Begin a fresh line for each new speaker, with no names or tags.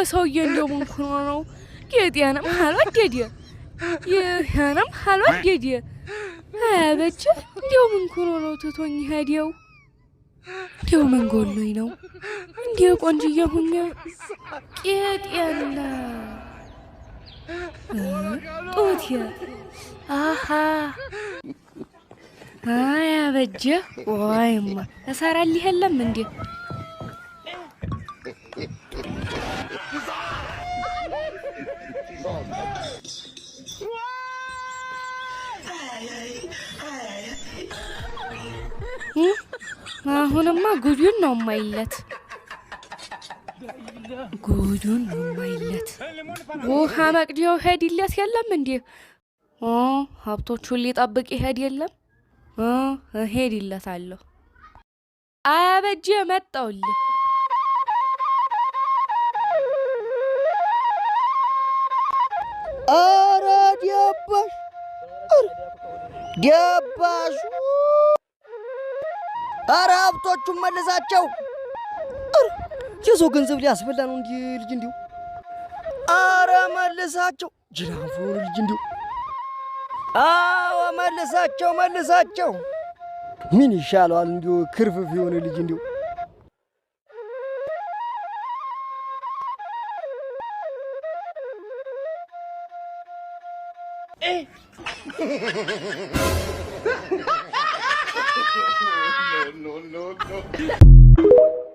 ሰውዬ እንደው ምን ሆኖ ነው ጌጤንም አልወደደ ይሄንም አልወደደ አበጀ እንደው ምን ሆኖ ነው ትቶኝ ሄደው እንደው ምን ጎሎኝ ነው እንደው ቆንጅዬ ሁኛ ጌጤና ጡትያ አሃ አበጀ ወይማ እሰራልህ የለም እንዴ አሁንማ ጉዱን ነው ማይለት ውሃ መቅዲያው ሄድለት የለም እንዴ ሀብቶቹን ሊጠብቅ ይሄድ የለም ሄድለታለሁ አበጀ መጣውልህ
አረ ዲያባሽ አረ ሀብቶቹን መልሳቸው የሰው ገንዘብ ሊያስበላ ነው እንዴ ልጅ እንዲው አረ መልሳቸው ጅራፉ ልጅ እንዲው አዎ መልሳቸው ምን ይሻላል እንዲው ክርፍፍ የሆነ ልጅ እንዲው
no.